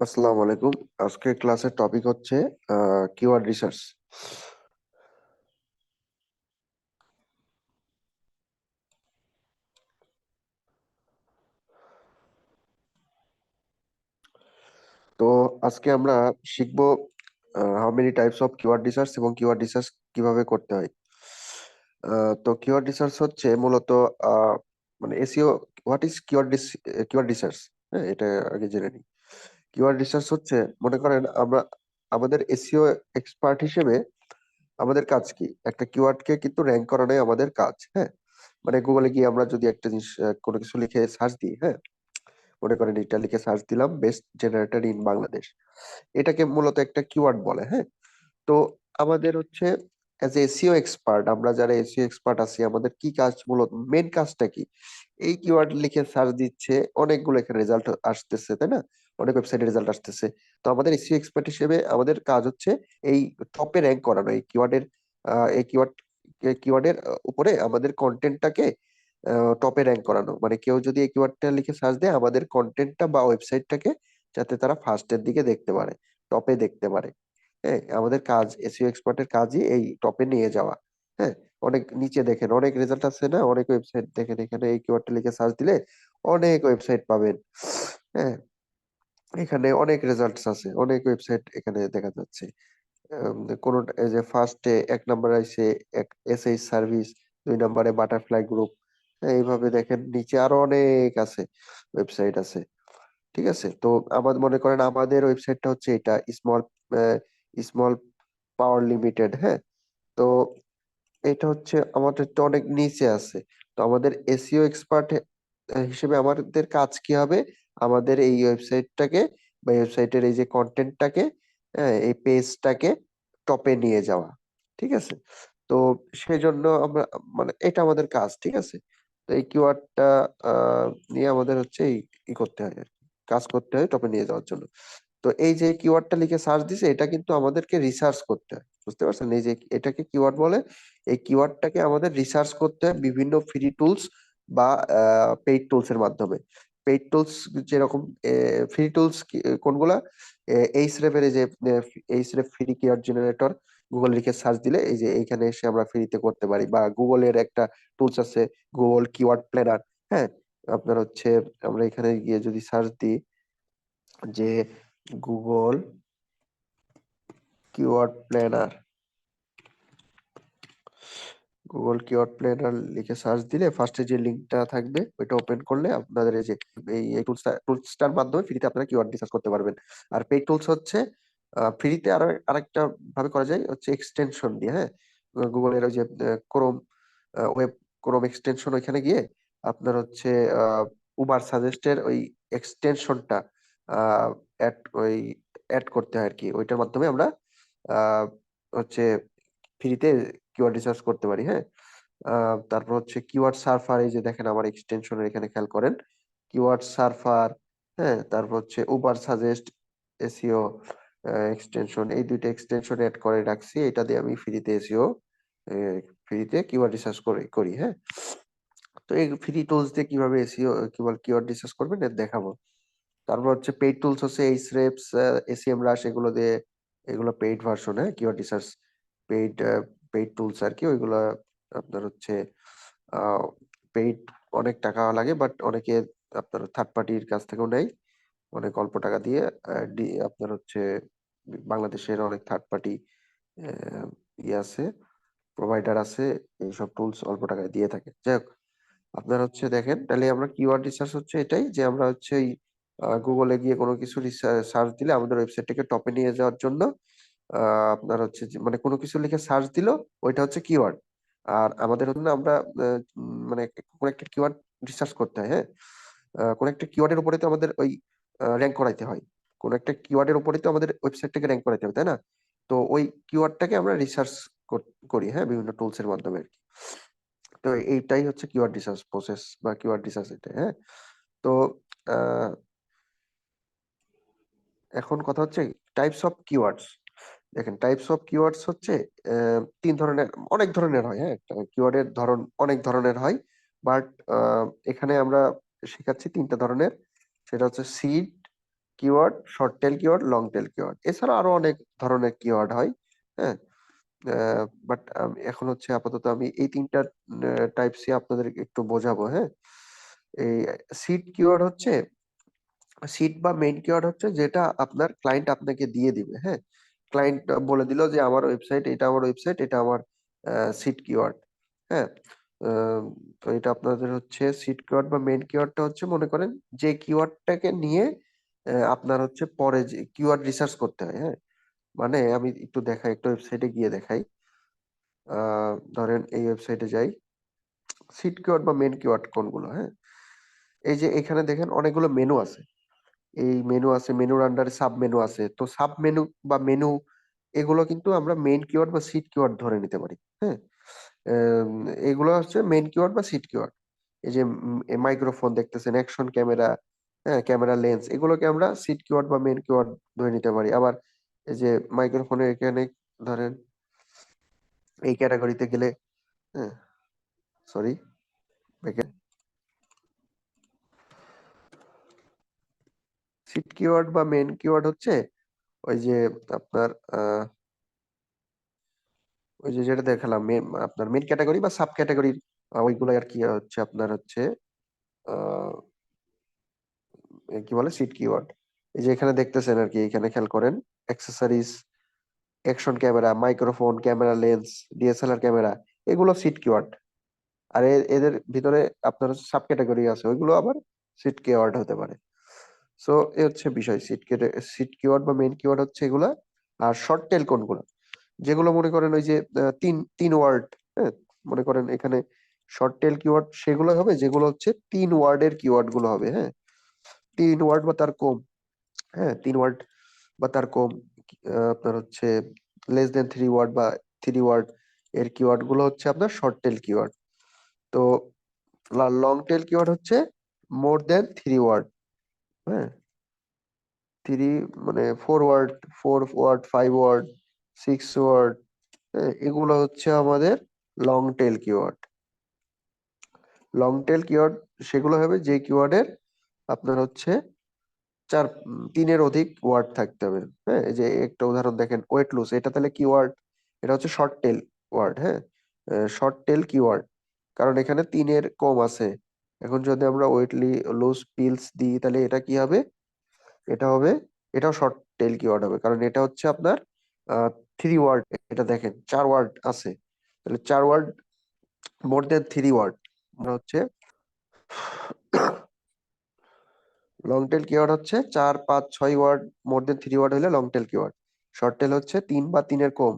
আসসালামু আলাইকুম। আজকে ক্লাসের টপিক হচ্ছে কিওয়ার্ড রিসার্চ। তো আজকে আমরা শিখবো how many types of keyword research এবং কিওয়ার্ড রিসার্চ কিভাবে করতে হয়। তো কিওয়ার্ড রিসার্চ হচ্ছে মূলত মানে SEO. What is keyword research? হ্যাঁ, এটা আগে জেনে নিই। কিওয়ার্ড রিসার্চ হচ্ছে, মনে করেন আমরা আমাদের এসইও এক্সপার্ট হিসেবে আমাদের কাজ কি? একটা কিওয়ার্ডকে কিন্তু র্যাঙ্ক করানোই আমাদের কাজ। হ্যাঁ, মানে গুগলে গিয়ে আমরা যদি একটা জিনিস কোনো কিছু লিখে সার্চ দিই, হ্যাঁ, মনে করেন এটা লিখে সার্চ দিলাম বেস্ট জেনারেটর ইন বাংলাদেশ, এটাকে মূলত একটা কিওয়ার্ড বলে। হ্যাঁ, তো আমাদের হচ্ছে অ্যাজ এসিও এক্সপার্ট, আমরা যারা এসিও এক্সপার্ট আছি, আমাদের কি কাজ, মূলত মেন কাজটা কি? এই কিওয়ার্ড লিখে সার্চ দিচ্ছে, অনেকগুলো এখানে রেজাল্ট আসতেছে, তাই না? অনেক ওয়েবসাইটে রেজাল্ট আসতেছে। তো আমাদের এসিও এক্সপার্ট হিসেবে আমাদের কাজ হচ্ছে এই টপে র্যাঙ্ক করানো, এই কিওয়ার্ডের এই কিওয়ার্ডের উপরে আমাদের কন্টেন্টটাকে টপে র্যাঙ্ক করানো। মানে কেউ যদি এই কিওয়ার্ডটা লিখে সার্চ দেয়, আমাদের কন্টেন্টটা বা ওয়েবসাইটটাকে যাতে তারা ফার্স্টের দিকে দেখতে পারে, টপে দেখতে পারে। হ্যাঁ, আমাদের কাজ, এসইও এক্সপার্টের কাজই এই টপে নিয়ে যাওয়া। হ্যাঁ, অনেক নিচে দেখেন অনেক রেজাল্ট আছে না, অনেক ওয়েবসাইট দেখেন, এখানে এই কিওয়ার্ডটা লিখে সার্চ দিলে অনেক ওয়েবসাইট পাবেন। হ্যাঁ, এখানে অনেক রেজাল্টস আছে, অনেক ওয়েবসাইট এখানে দেখা যাচ্ছে। কোন এই যে ফার্স্টে এক নম্বরে আছে এসএইচ সার্ভিস, 2 নম্বরে বাটারফ্লাই গ্রুপ। এইভাবে দেখেন নিচে আরো অনেক আছে, ওয়েবসাইট আছে। ঠিক আছে, তো আমাদের মনে করেন আমাদের ওয়েবসাইটটা হচ্ছে এটা স্মল স্মল পাওয়ার লিমিটেড। হ্যাঁ, তো এটা হচ্ছে আমাদের তো অনেক নিচে আছে। তো আমাদের এসইও এক্সপার্ট হিসেবে আমাদের কাজ কি হবে? আমাদের এই ওয়েবসাইটটাকে বা ওয়েবসাইটের এই যে কন্টেন্টটাকে, এই পেজটাকে টপে নিয়ে যাওয়া। ঠিক আছে, তো সেজন্য আমরা, মানে এটা আমাদের কাজ। ঠিক আছে, তো এই কিওয়ার্ডটা নিয়ে আমাদের হচ্ছে ই করতে হয় আর কি, কাজ করতে হয় টপে নিয়ে যাওয়ার জন্য। তো এই যে কিওয়ার্ডটা লিখে সার্চ দিছে, এটা কিন্তু আমাদেরকে রিসার্চ করতে হয়। বুঝতে পারছেন? এই যে এটাকে কিওয়ার্ড বলে, এই কিওয়ার্ডটাকে আমাদের রিসার্চ করতে হয় বিভিন্ন ফ্রি টুলস বা পেইড টুলস এর মাধ্যমে। পেইড টুলস যেরকম, ফ্রি টুলস কোনগুলা? এইচরেফের এই যে এইচরেফ ফ্রি কিওয়ার্ড জেনারেটর, গুগল লিখে সার্চ দিলে এই যে এইখানে এসে আমরা ফ্রিতে করতে পারি। বা গুগলের একটা টুলস আছে, গুগল কিওয়ার্ড প্ল্যানার। হ্যাঁ, আপনার হচ্ছে আমরা এখানে গিয়ে যদি সার্চ দিই যে Google keyword planner, Google keyword planner লিখে সার্চ দিলে ফার্স্টে যে লিঙ্কটা থাকবে ওইটা ওপেন করলে আপনাদের এই যে এই টুলসটার মাধ্যমে ফ্রিতে আপনারা কিওয়ার্ড রিসার্চ করতে পারবেন। আর পেইড টুলস হচ্ছে ফ্রিতে আরেকটা ভাবে করা যায়, হচ্ছে এক্সটেনশন দিয়ে। হ্যাঁ, গুগলের ওই যে ক্রোম ওয়েব ক্রোম এক্সটেনশন, ওইখানে গিয়ে আপনার হচ্ছে উবার সাজেস্টের ওই এক্সটেনশনটা অ্যাড ওই অ্যাড করতে হয় আর কি। ওইটার মাধ্যমে আমরা আহ, হচ্ছে ফ্রিতে কিওয়ার্ড রিসার্চ করতে পারি। হ্যাঁ, তারপর হচ্ছে কিওয়ার্ড সার্ফার, এই যে দেখেন আমার এক্সটেনশনের এখানে খেয়াল করেন, কিওয়ার্ড সার্ফার। হ্যাঁ, তারপর হচ্ছে উবার সাজেস্ট এসইও এক্সটেনশন, এই দুইটা এক্সটেনশন এড করে রাখছি। এটা দিয়ে আমি ফ্রিতে এসইও, ফ্রিতে কিওয়ার্ড রিসার্চ করি। হ্যাঁ, তো এই ফ্রি টুলস দিয়ে কিভাবে এসইও কিওয়ার্ড রিসার্চ করবেন এটা দেখাবো। তারপর হচ্ছে পেইড টুলস হচ্ছে এইচরেফস, এসইএম রাশ, এগুলো দিয়ে, এগুলো পেইড ভার্সন। হ্যাঁ, keyword research paid paid tools আর কি। ওইগুলো আপনার হচ্ছে পেইড, অনেক টাকা লাগে, বাট অনেকে আপনার থার্ড পার্টির কাছ থেকেও নেয় অনেক অল্প টাকা দিয়ে। আপনার হচ্ছে বাংলাদেশের অনেক থার্ড পার্টি ইয়ে আছে, প্রোভাইডার আছে, এইসব টুলস অল্প টাকায় দিয়ে থাকে। যাই হোক, আপনার হচ্ছে দেখেন, তাহলে আমরা কিওয়ার্ড রিসার্চ হচ্ছে এটাই, যে আমরা হচ্ছে গুগলে গিয়ে কোনো কিছু সার্চ দিলে আমাদের ওয়েবসাইটটাকে টপে নিয়ে যাওয়ার জন্য আপনার হচ্ছে মানে কোনো কিছু লিখে সার্চ দিল, ওইটা হচ্ছে কিওয়ার্ড। আর আমাদের হচ্ছে না, আমরা মানে কোনো একটা কিওয়ার্ড রিসার্চ করতে হয়। হ্যাঁ, কোনো একটা কিওয়ার্ডের উপরে তো আমাদের ওই র্যাঙ্ক করাইতে হয়, কোনো একটা কিওয়ার্ডের উপরে তো আমাদের ওয়েবসাইটটাকে র্যাঙ্ক করাইতে হবে, তাই না? তো ওই কিওয়ার্ডটাকে আমরা রিসার্চ করি, হ্যাঁ, বিভিন্ন টুলস এর মাধ্যমে আর কি। তো এইটাই হচ্ছে কিওয়ার্ড রিসার্চ প্রসেস বা কিওয়ার্ড রিসার্চ এটা। হ্যাঁ, তো আহ, এখন কথা হচ্ছে টাইপস অফ কিওয়ার্ডস। দেখেন, টাইপস অফ কিওয়ার্ডস হচ্ছে 3 ধরনের, অনেক ধরনের হয়। হ্যাঁ, কিওয়ার্ডের ধরন অনেক ধরনের হয়, বাট এখানে আমরা শেখাচ্ছি 3টা ধরনের। সেটা হচ্ছে seed, keyword, short tail keyword, long tail keyword, এছাড়া আরো অনেক ধরনের কিওয়ার্ড হয়। হ্যাঁ, বাট এখন হচ্ছে আপাতত আমি এই তিনটা টাইপসই আপনাদের একটু বোঝাবো। হ্যাঁ, এই সিড কিওয়ার্ড হচ্ছে, সিড বা মেইন কিওয়ার্ড হচ্ছে যেটা আপনার ক্লায়েন্ট আপনাকে দিয়ে দিবে। হ্যাঁ, ক্লায়েন্ট বলে দিল যে আমার ওয়েবসাইট, এটা আমার ওয়েবসাইট, এটা আমার সিড কিওয়ার্ড। হ্যাঁ, আহ, তো এটা আপনাদের হচ্ছে সিড কিওয়ার্ড বা মেইন কিওয়ার্ডটা হচ্ছে, মনে করেন যে কিওয়ার্ডটাকে নিয়ে আপনার হচ্ছে পরে যে কিওয়ার্ড রিসার্চ করতে হয়। হ্যাঁ, মানে আমি একটু দেখাই, একটু ওয়েবসাইটে গিয়ে দেখাই। ধরেন এই ওয়েবসাইটে যাই, সিড কিওয়ার্ড বা মেইন কিওয়ার্ড কোনগুলো। হ্যাঁ, এই যে এখানে দেখেন অনেকগুলো মেনু আছে, এই মেনু আছে, মেনুর আন্ডারে সাব মেনু আছে। তো সাব মেনু বা মেনু, এগুলো কিন্তু আমরা মেইন কিওয়ার্ড বা সিড কিওয়ার্ড ধরে নিতে পারি। হ্যাঁ, আম, এগুলো হচ্ছে মেইন কিওয়ার্ড বা সিড কিওয়ার্ড। এই যে মাইক্রোফোন দেখতেছেন, অ্যাকশন ক্যামেরা, হ্যাঁ, ক্যামেরা লেন্স, এগুলোকে আমরা সিড কিওয়ার্ড বা মেইন কিওয়ার্ড ধরে নিতে পারি। আবার এই যে মাইক্রোফোনের এখানে ধরেন এই ক্যাটাগরিতে গেলে, হ্যাঁ, সরি, সিড কিওয়ার্ড বা মেইন কিওয়ার্ড হচ্ছে ওই যে আপনার ওই যে যেটা দেখালাম, আপনার মেন ক্যাটাগরি বা সাব ক্যাটাগরির ওইগুলো আর কি হচ্ছে আপনার হচ্ছে আহ, কি বলে সিট কিওয়ার্ড। এই যে এখানে দেখতেছেন আর কি, এখানে খেয়াল করেন, accessories, action camera, microphone, camera lens, DSLR camera, এগুলো সিট কিওয়ার্ড। আর এদের ভিতরে আপনার সাব ক্যাটাগরি আছে, ওইগুলো আবার সিট কিওয়ার্ড হতে পারে। সো এ হচ্ছে বিষয়, সিট কিওয়ার্ড বা মেইন কিওয়ার্ড হচ্ছে এগুলা। আর শর্ট টেল কোনগুলো, যেগুলো মনে করেন ওই যে তিন তিন ওয়ার্ড, হ্যাঁ, মনে করেন এখানে শর্ট টেল কিওয়ার্ড সেগুলো হবে যেগুলো হচ্ছে 3 ওয়ার্ডের কিওয়ার্ড গুলো হবে। হ্যাঁ, 3 ওয়ার্ড বা তার কম। হ্যাঁ, 3 ওয়ার্ড বা তার কম। আপনার হচ্ছে লেস দেন 3 ওয়ার্ড বা 3 ওয়ার্ড এর কিওয়ার্ড গুলো হচ্ছে আপনার শর্ট টেল কিওয়ার্ড। তো লং টেল কিওয়ার্ড হচ্ছে মোর দেন 3 ওয়ার্ড। হ্যাঁ, থ্রি মানে 4 ওয়ার্ড, 4 ওয়ার্ড, 5 ওয়ার্ড, 6 ওয়ার্ড, হ্যাঁ, এগুলো হচ্ছে আমাদের long tail keyword. Long tail keyword সেগুলো হবে যে কিওয়ার্ডের আপনার হচ্ছে তিনের অধিক ওয়ার্ড থাকতে হবে। হ্যাঁ, এই যে একটা উদাহরণ দেখেন, ওয়েট লুজ, এটা তাহলে কিওয়ার্ড, এটা হচ্ছে শর্ট টেল ওয়ার্ড। হ্যাঁ, শর্ট টেল কিওয়ার্ড, কারণ এখানে তিনের কম আছে। এখন যদি আমরা ওয়েট লুজ পিলস দিই, তাহলে এটা কি হবে, এটা হবে, এটাও শর্ট টেল কিওয়ার্ড হবে, কারণ এটা হচ্ছে আপনার 3 ওয়ার্ড। এটা দেখেন 4 ওয়ার্ড আছে, তাহলে 4 ওয়ার্ড, মোর দেন 3 ওয়ার্ড মানে হচ্ছে লং টেল কিওয়ার্ড হচ্ছে 4, 5, 6 ওয়ার্ড, মোর দেন 3 ওয়ার্ড হলে long tail keyword. Short tail হচ্ছে 3 বা 3-এর কম,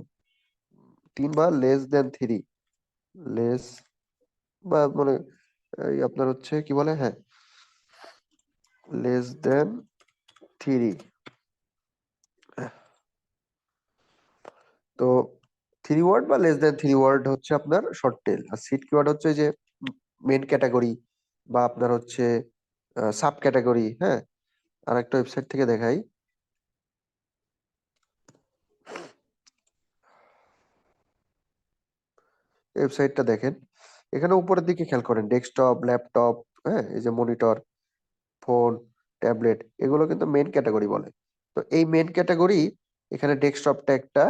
3 বা লেস দেন 3, লেস বা মানে এই আপনার হচ্ছে কি বলে, হ্যাঁ, লেস দেন 3। তো 3 ওয়ার্ড বা লেস দেন 3 ওয়ার্ড হচ্ছে আপনার শর্ট টেল। আর সিট কিওয়ার্ড হচ্ছে যে মেন ক্যাটাগরি বা আপনার হচ্ছে সাব ক্যাটাগরি। হ্যাঁ, আর একটা ওয়েবসাইট থেকে দেখাই, ওয়েবসাইটটা দেখেন, এখানে উপরের দিকে খেয়াল করেন, ডেস্কটপ, ল্যাপটপ, হ্যাঁ, এই যে মনিটর, ফোন, ট্যাবলেট, এগুলো কিন্তু মেন ক্যাটাগরি বলে। তো এই মেন ক্যাটাগরি, এখানে ডেস্কটপটা একটা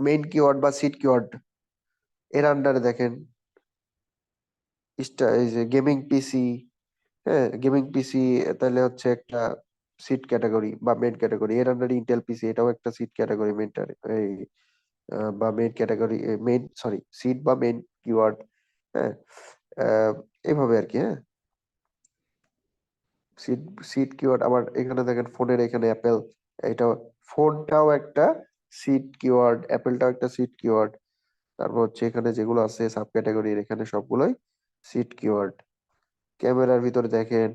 মেইন কিওয়ার্ড বা সিট কিওয়ার্ড। এর আন্ডারে দেখেন এই যে গেমিং পিসি, হ্যাঁ, গেমিং পিসি, তাহলে হচ্ছে একটা সিট ক্যাটাগরি বা মেইন ক্যাটাগরি। এর আন্ডারে ইন্টেল পিসি, এটাও একটা সিট ক্যাটাগরি, মেইন এই বা main category, main sorry seed বা মেইন কিওয়ার্ড। হ্যাঁ, আহ, এইভাবে আর কি। হ্যাঁ, সিট সিট কিওয়ার্ড। আবার এখানে দেখেন ফোনের এখানে অ্যাপেল, এটা ফোনটাও একটা সিট কিওয়ার্ড, অ্যাপেলটাও একটা সিট কিওয়ার্ড। তারপর হচ্ছে এখানে যেগুলো আছে সাব ক্যাটাগরির, এখানে সবগুলোই সিট কিওয়ার্ড। ক্যামেরার ভিতরে দেখেন,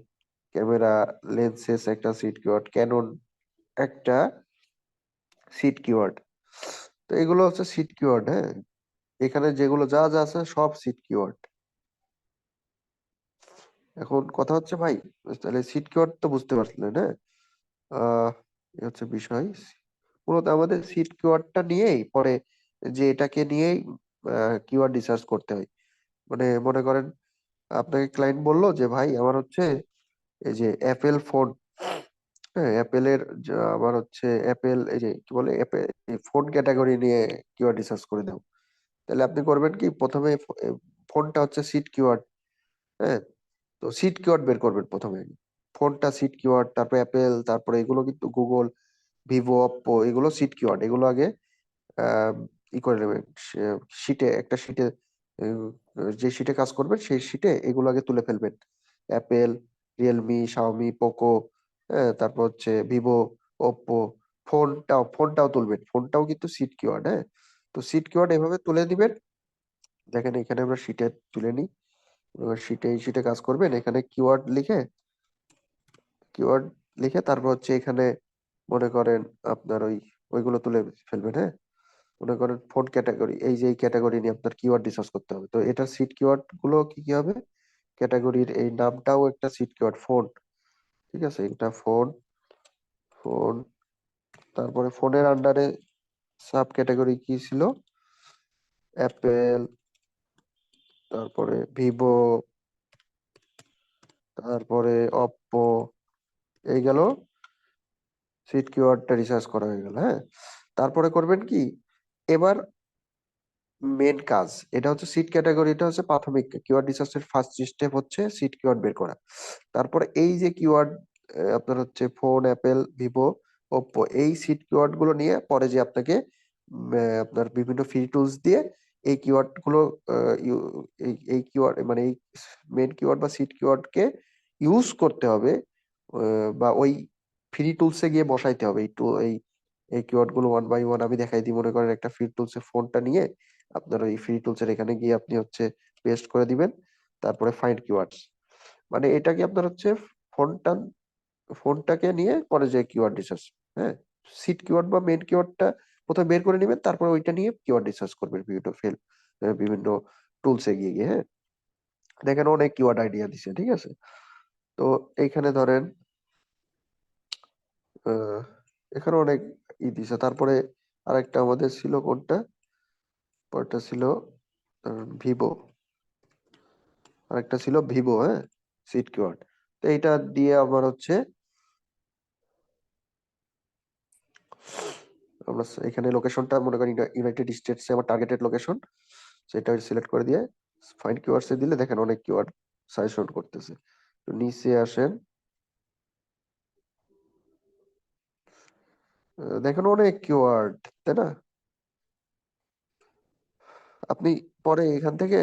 ক্যামেরা লেন্সেস একটা সিট কিওয়ার্ড, ক্যানন একটা সিট কিওয়ার্ড। তো এগুলো হচ্ছে সিট কিওয়ার্ড। হ্যাঁ, এখানে যেগুলো যা যা আছে সব সিট কিওয়ার্ড। এখন কথা হচ্ছে ভাই, তাহলে সিট কিওয়ার্ড তো বুঝতে পারছিলেন। হ্যাঁ, আহ এ হচ্ছে বিষয়। মূলত আমাদের সিট কিওয়ার্ডটা নিয়েই পরে, যে এটাকে নিয়েই কিওয়ার্ড রিসার্চ করতে হয়। মানে মনে করেন আপনাকে ক্লায়েন্ট বললো যে ভাই আমার হচ্ছে এই যে অ্যাপেল ফোন, হ্যাঁ, অ্যাপেলের আবার হচ্ছে অ্যাপেল, এই যে কি বলে অ্যাপেল ফোন ক্যাটাগরি নিয়ে কিওয়ার্ড রিসার্চ করে দাও। তাহলে আপনি করবেন কি, প্রথমে ফোনটা হচ্ছে সিট কিওয়ার্ড। হ্যাঁ, তো সিট কিওয়ার্ড বের করবেন প্রথমে। ফোনটা সিট কিওয়ার্ড, তারপরে অ্যাপেল, তারপরে এগুলো কিন্তু গুগল, ভিভো, অপ্পো, এগুলো সিট কিওয়ার্ড। এগুলো আগে আহ ই করে নেবেন, শিটে, একটা শিটে, যে শিটে কাজ করবেন সেই শিটে এগুলো আগে তুলে ফেলবেন। অ্যাপেল, রিয়েলমি, শাওমি, পোকো, হ্যাঁ, তারপর হচ্ছে ভিভো, ওপ্পো। ফোনটাও তুলবেন, ফোনটাও কিন্তু সিট কিওয়ার্ড। হ্যাঁ, তো সিট কিওয়ার্ড এভাবে তুলে দিবেন। দেখেন এখানে আমরা শিটে তুলে নিই। এবার শিটে কাজ করবেন, এখানে কিওয়ার্ড লিখে তারপর হচ্ছে এখানে মনে করেন আপনার ওইগুলো তুলে ফেলবেন। হ্যাঁ, মনে করেন ফোন ক্যাটাগরি, এই যে এই ক্যাটাগরি নিয়ে আপনার কিওয়ার্ড রিসার্চ করতে হবে, তো এটা সিট কিওয়ার্ড গুলো কি কি হবে, ক্যাটাগরির এই নামটাও একটা সিট কিওয়ার্ড, ফোন। ঠিক আছে, এটা ফোন। তারপরে ফোনের আন্ডারে সাব ক্যাটাগরি কি ছিল, অ্যাপেল, তারপরে ভিভো, তারপরে অপ্পো। এই গেল সিট কিওয়ার্ডটা রিসার্চ করা হয়ে গেল। হ্যাঁ, তারপরে করবেন কি, এবার মেন কাজ, এটা হচ্ছে সিট ক্যাটাগরিটা হচ্ছে প্রাথমিক কিওয়ার্ড রিসার্চের ফার্স্ট স্টেপ হচ্ছে সিট কিওয়ার্ড বের করা। তারপরে এই যে কিওয়ার্ড আপনার হচ্ছে ফোন, অ্যাপেল, ভিভো, ওপ্পো, এই সিট কিওয়ার্ড গুলো নিয়ে পরে যে আপনাকে আপনার বিভিন্ন ফ্রি টুলস দিয়ে এই কিওয়ার্ড গুলো এই কিওয়ার্ড মানে এই মেন কিওয়ার্ড বা সিট কিওয়ার্ড কে ইউজ করতে হবে, বা ওই ফ্রি টুলসে গিয়ে বসাইতে হবে। এই কিওয়ার্ড গুলো ওয়ান বাই ওয়ান আমি দেখাই দিই। মনে করেন একটা ফ্রি টুলসে ফোনটা নিয়ে আপনার ওই ফ্রি টুলসের এখানে গিয়ে আপনি হচ্ছে পেস্ট করে দিবেন, তারপরে ফাইন্ড কিওয়ার্ডস, মানে এটা কি আপনার হচ্ছে ফোনটা ফোনটাকে নিয়ে পরে যে কিওয়ার্ড রিসার্চ। হ্যাঁ, সিট কিওয়ার্ড বা মেন কিওয়ার্ডটা প্রথমে বের করে নেবেন, তারপরে ওইটা নিয়ে কিওয়ার্ড রিসার্চ করবেন বিভিন্ন টুলসে গিয়ে। হ্যাঁ, দেখেন অনেক কিওয়ার্ড আইডিয়া দিছে। ঠিক আছে, তো এইখানে ধরেন আহ এখানে অনেক দিছে। তারপরে আরেকটা আমাদের ছিল কোনটা, পরেরটা ছিল ভিভো, আরেকটা ছিল ভিভো। হ্যাঁ, সিট কিওয়ার্ড। তো এইটা দিয়ে আমার হচ্ছে আমরা এখানে লোকেশনটা মনে করি ইউনাইটেড স্টেটস আমার টার্গেটেড লোকেশন, সেটা সিলেক্ট করে দিয়ে ফাইন্ড কিওয়ার্ডস এ দিলে দেখেন অনেক কিওয়ার্ড সাজেশন করতেছে। তো নিচে আসেন, দেখেন অনেক কিওয়ার্ড, তাই না? আপনি পরে এখান থেকে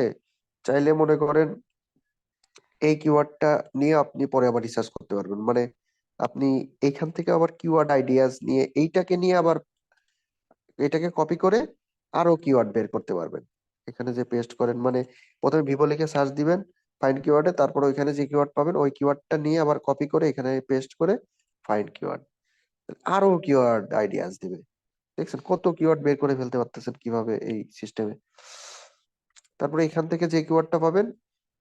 চাইলে মনে করেন এই কিওয়ার্ডটা নিয়ে আপনি পরে আবার রিসার্চ করতে পারবেন। মানে আপনি এইখান থেকে আবার কিওয়ার্ড আইডিয়াস নিয়ে এইটাকে নিয়ে আবার এটাকে কপি করে আরো কিওয়ার্ড বের করতে পারবেন। এখানে যে পেস্ট করেন, মানে প্রথমে ভিভো লিখে সার্চ দিবেন ফাইন্ড কিওয়ার্ডে, তারপর ওইখানে যে কিওয়ার্ড পাবেন ওই কিওয়ার্ডটা নিয়ে আবার কপি করে এখানে পেস্ট করে ফাইন্ড কিওয়ার্ড, আরো কিওয়ার্ড আইডিয়াস দিবে। দেখছেন কত কিওয়ার্ড বের করে ফেলতে পারতেছেন কিভাবে এই সিস্টেমে। তারপরে এখান থেকে যে কিওয়ার্ডটা পাবেন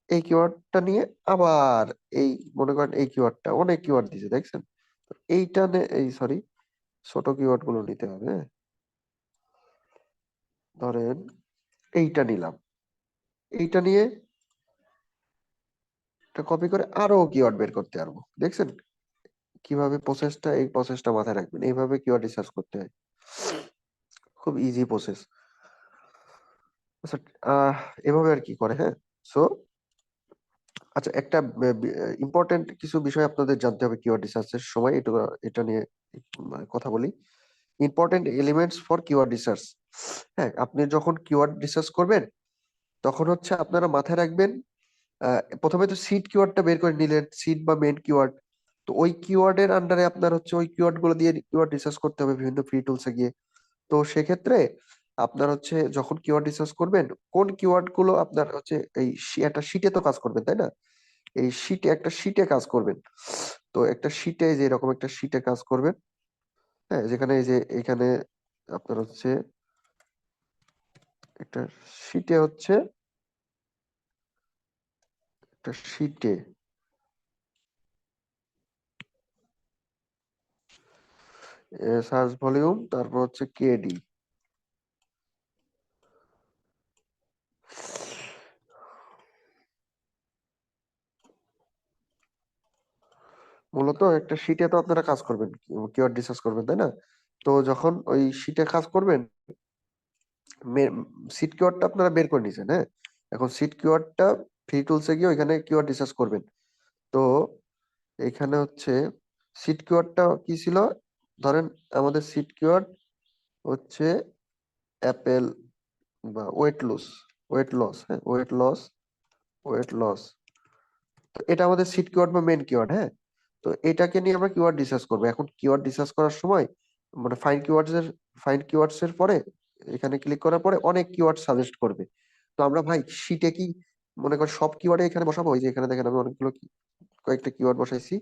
এই কিওয়ার্ডটা নিয়ে আবার এই মনে করেন এই কিওয়ার্ডটা, অনেক কিওয়ার্ড দিছে দেখছেন। তো এইটা এই সরি, ছোট কিওয়ার্ড গুলো নিতে হবে। হ্যাঁ, ধরেন এইটা নিলাম, এইটা নিয়ে এটা কপি করে আরো কিওয়ার্ড বের করতে পারবো। দেখছেন কিভাবে প্রসেসটা, এই প্রসেসটা মাথায় রাখবেন, এইভাবে কিওয়ার্ড রিসার্চ করতে হয়, খুব ইজি প্রসেস। আচ্ছা, আহ এভাবে আর কি করে। হ্যাঁ, সো আচ্ছা, একটা ইম্পর্টেন্ট কিছু বিষয় আপনাদের জানতে হবে কিওয়ার্ড রিসার্চের সময়, এটা এটা নিয়ে কথা বলি। Important elements for keyword research. হ্যাঁ, আপনি যখন কিওয়ার্ড রিসার্চ করবেন তখন হচ্ছে আপনারা মাথায় রাখবেন, প্রথমে তো সিড কিওয়ার্ডটা বের করে নিলেন, সিড বা মেন কিওয়ার্ড। তো ওই কিওয়ার্ডের আন্ডারে আপনার হচ্ছে ওই কিওয়ার্ড গুলো দিয়ে কিওয়ার্ড রিসার্চ করতে হবে বিভিন্ন ফ্রি টুলসে গিয়ে। তো সেক্ষেত্রে আপনার হচ্ছে যখন কিওয়ার্ড রিসার্চ করবেন, কোন কিওয়ার্ড গুলো আপনার হচ্ছে একটা শিটে তো কাজ করবেন, তাই না? এই একটা শিটে কাজ করবেন। তো একটা শিটে, যে এরকম একটা শিটে কাজ করবেন। হ্যাঁ, যেখানে এই যে এখানে আপনার হচ্ছে একটা শিটে হচ্ছে একটা শিটে সার্চ ভলিউম, তারপর হচ্ছে কেডি। মূলত একটা শিটে তো আপনারা কাজ করবেন, কিওয়ার্ড রিসার্চ করবেন, তাই না? তো যখন ওই শিটে কাজ করবেন, সিট কিওয়ার্ডটা আপনারা বের করে নিয়েছেন, হ্যাঁ? এখন সিট কিওয়ার্ডটা ফ্রি টুলসে গিয়ে ওইখানে কিওয়ার্ড রিসার্চ করবেন। তো এখানে হচ্ছে সিট কিওয়ার্ডটা কি ছিল? ধরেন আমাদের সিট কিওয়ার্ড হচ্ছে অ্যাপেল বা ওয়েট লস, হ্যাঁ, ওয়েট লস। তো এটা আমাদের সিট কিওয়ার্ড বা মেন কিওয়ার্ড, হ্যাঁ। তো এটাকে নিয়ে আমরা কিওয়ার্ড রিসার্চ করবো। এখন কিওয়ার্ড রিসার্চ করার সময় মানে ফাইন্ড কিওয়ার্ডস এর পরে এখানে ক্লিক করার পরে অনেক কিওয়ার্ড সাজেস্ট করবে। তো আমরা ভাই শিটে কি মনে কর সব কিওয়ার্ডে এখানে বসাবো? এই যে এখানে দেখেন আমি অনেকগুলো কয়েকটা কিওয়ার্ড বসাইছি,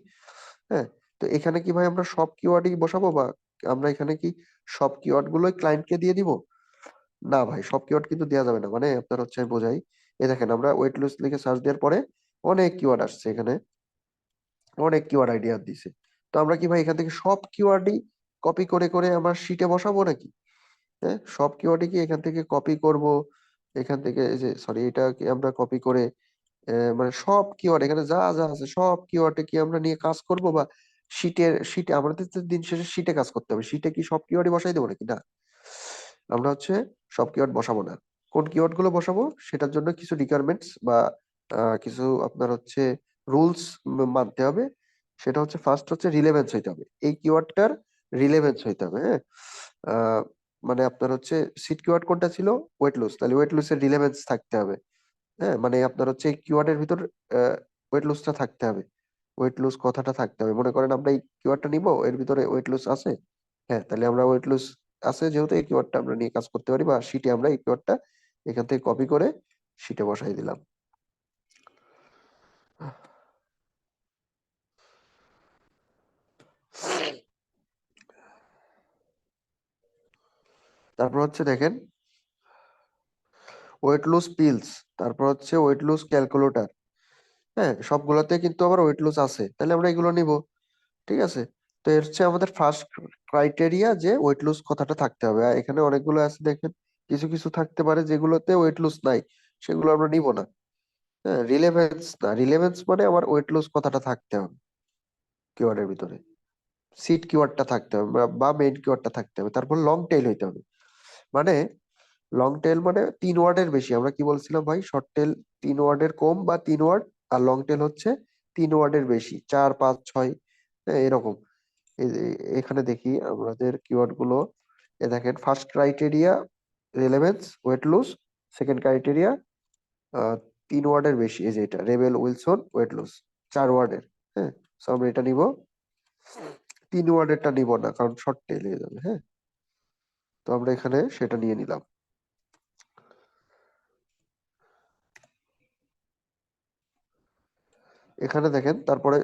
হ্যাঁ। তো এখানে কি ভাই আমরা সব কিওয়ার্ডই বসাবো, বা আমরা এখানে কি সব কিওয়ার্ড গুলোই ক্লায়েন্টকে দিয়ে দিব? না ভাই, সব কিওয়ার্ড কিন্তু দেওয়া যাবে না। মানে আপনার হচ্ছে আমি বোঝাই, এই দেখেন আমরা ওয়েট লস লিখে সার্চ দেওয়ার পরে অনেক কিওয়ার্ড আসছে, এখানে অনেক কিওয়ার্ড আইডিয়া দিছে। তো আমরা কি ভাই এখান থেকে সব কিওয়ার্ডই কপি করে করে আমরা শিটে বসাবো নাকি? হ্যাঁ, সব কিওয়ার্ডই কি এখান থেকে কপি করব? এখান থেকে এই যে সরি, এটা কি আমরা কপি করে মানে সব কিওয়ার্ড এখানে যা যা আছে সব কিওয়ার্ডে কি আমরা নিয়ে কাজ করব, বা শিটে আমাদের তো দিন শেষে শিটে কাজ করতে হবে, শিটে কি সব কিওয়ার্ডই বসাই দেবো নাকি? না, আমরা হচ্ছে সব কিওয়ার্ড বসাবো না। কোন কিওয়ার্ড গুলো বসাবো সেটার জন্য কিছু রিকোয়ারমেন্টস বা কিছু আপনার হচ্ছে রুলস মানতে হবে। সেটা হচ্ছে ফার্স্ট হচ্ছে রিলেভেন্স হইতে হবে, এই কিওয়ার্ডটার রিলেভেন্স হইতে হবে, হ্যাঁ। আহ, মানে আপনার হচ্ছে সিট কিওয়ার্ড কোনটা ছিল? ওয়েট লস, তাহলে ওয়েট লস এর রিলেভেন্স থাকতে হবে, হ্যাঁ। মানে আপনার হচ্ছে এই কিওয়ার্ডের ভিতর ওয়েট লসটা থাকতে হবে, ওয়েট লস কথাটা থাকতে হবে। মনে করেন আমরা এই কিওয়ার্ডটা নিব, এর ভিতরে ওয়েট লস আছে, হ্যাঁ, তাহলে আমরা ওয়েট লস আছে যেহেতু এই কিওয়ার্ডটা আমরা নিয়ে কাজ করতে পারি, বা শিটে আমরা এই কিওয়ার্ডটা এখান থেকে কপি করে শিটে বসাই দিলাম। তারপর হচ্ছে দেখেন ওয়েট লস পিলস, তারপর হচ্ছে ওয়েট লস ক্যালকুলেটর, হ্যাঁ, সবগুলোতে কিন্তু আবার ওয়েট লস আছে, তাহলে আমরা এগুলো নিব, ঠিক আছে। তো এর হচ্ছে আমাদের ফার্স্ট ক্রাইটেরিয়া যে ওয়েট লস কথাটা থাকতে হবে। আর এখানে অনেকগুলো আছে দেখেন, কিছু কিছু থাকতে পারে যেগুলোতে ওয়েট লস নাই, সেগুলো আমরা নিব না। হ্যাঁ, রিলেভেন্স না, রিলেভেন্স মানে আমার ওয়েট লস কথাটা থাকতে হবে কিওয়ার্ডের ভিতরে, সিট কিওয়ার্ডটা থাকতে হবে বা মেইন কিওয়ার্ডটা থাকতে হবে। তারপর লং টেইল হইতে হবে, মানে লং টেল মানে 3 ওয়ার্ডের বেশি। আমরা কি বলছিলাম ভাই? শর্ট টেল 3 ওয়ার্ডের কম বা 3 ওয়ার্ড, আর লং টেল হচ্ছে 3 ওয়ার্ডের বেশি, 4, 5, 6, হ্যাঁ, এরকম। এখানে দেখি আমাদের কিওয়ার্ড গুলো, এ দেখেন first criteria relevance weight lose, second criteria 3 ওয়ার্ডের বেশি, এই যে এটা রেবেল উইলসন ওয়েট লুজ 4 ওয়ার্ডের, হ্যাঁ। সো আমরা এটা নিব, 3 ওয়ার্ডেরটা নিব না কারণ শর্ট টেল হয়ে যাবে, হ্যাঁ। তো আমরা এখানে সেটা নিয়ে নিলাম। এখানে দেখেন তারপরে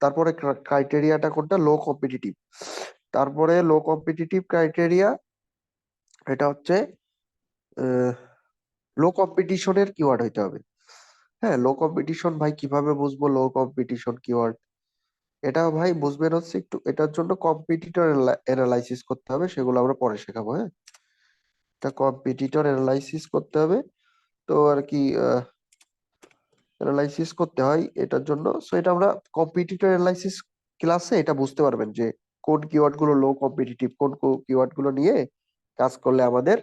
তারপরে ক্রাইটেরিয়াটা কোনটা? লো কম্পিটিটিভ। তারপরে লো কম্পিটিটিভ ক্রাইটেরিয়া এটা হচ্ছে লো কম্পিটিশনের কিওয়ার্ড হইতে হবে। হ্যাঁ, লো কম্পিটিশন ভাই কিভাবে বুঝবো লো কম্পিটিশন কিওয়ার্ড? এটা ভাই বুঝবেন হচ্ছে একটু, এটার জন্য কম্পিটিটর অ্যানালাইসিস করতে হবে, সেগুলো আমরা পরে শেখাবো, হ্যাঁ। এটা কম্পিটিটর অ্যানালাইসিস করতে হবে। তো আর কি অ্যানালাইসিস করতে হয় এটার জন্য। সো এটা আমরা কম্পিটিটর অ্যানালাইসিস ক্লাসে এটা বুঝতে পারবেন যে কোন কিওয়ার্ড গুলো লো কম্পিটিটিভ, কোন কিওয়ার্ড গুলো নিয়ে কাজ করলে আমাদের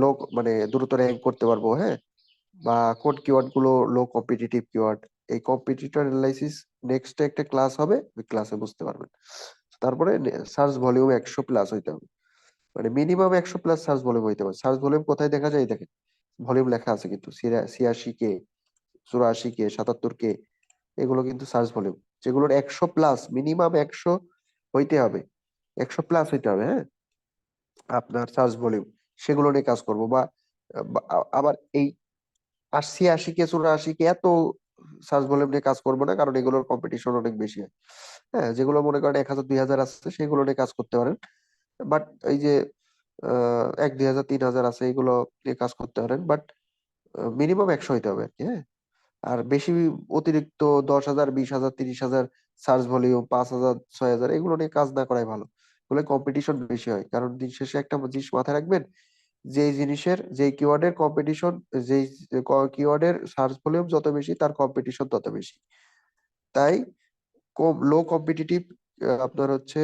লো মানে দ্রুত র্যাঙ্ক করতে পারবো, হ্যাঁ। বা কোন কিওয়ার্ড গুলো লো কম্পিটিটিভ কিওয়ার্ড, এই কম্পিটিটর অ্যানালাইসিস নেক্সট একটা ক্লাস হবে, ওই ক্লাসে বুঝতে পারবেন। তারপরে সার্চ ভলিউম 100+ হইতে হবে, মানে মিনিমাম 100+ সার্চ ভলিউম হইতে হবে। সার্চ ভলিউম কোথায় দেখা যায়? এই দেখেন ভলিউম লেখা আছে কিন্তু 86K, 84K, 77K, এগুলো কিন্তু সার্চ ভলিউম, যেগুলোর 100+, মিনিমাম 100 হইতে হবে, 100+ হইতে হবে, হ্যাঁ, আপনার সার্চ ভলিউম। সেগুলো নিয়ে কাজ করব, বা আবার এই 80, 84K এত সার্চ ভলিউম নিয়ে কাজ করবো না, কারণ এগুলোর কম্পিটিশন অনেক বেশি হয়, হ্যাঁ। যেগুলো মনে করেন 1000, 2000 আছে সেগুলো নিয়ে কাজ করতে পারেন, বাট এই যে 1, 2000, 3000 আছে এগুলো নিয়ে কাজ করতে পারেন, বাট মিনিমাম 100 হইতে হবে আর কি, হ্যাঁ। আর বেশি অতিরিক্ত 10,000, 20,000, 30,000 সার্চ ভলিউম, 5,000, 6,000 এগুলো নিয়ে কাজ না করাই ভালো। বলে কম্পিটিশন বেশি হয়, কারণ দিন শেষে একটা জিনিস মাথায় রাখবেন, যে জিনিসের যে কিওয়ার্ডের কম্পিটিশন, যে কিওয়ার্ডের সার্চ ভলিউম যত বেশি তার কম্পিটিশন তত বেশি। তাই কম লো কম্পিটিটিভ, আপনার হচ্ছে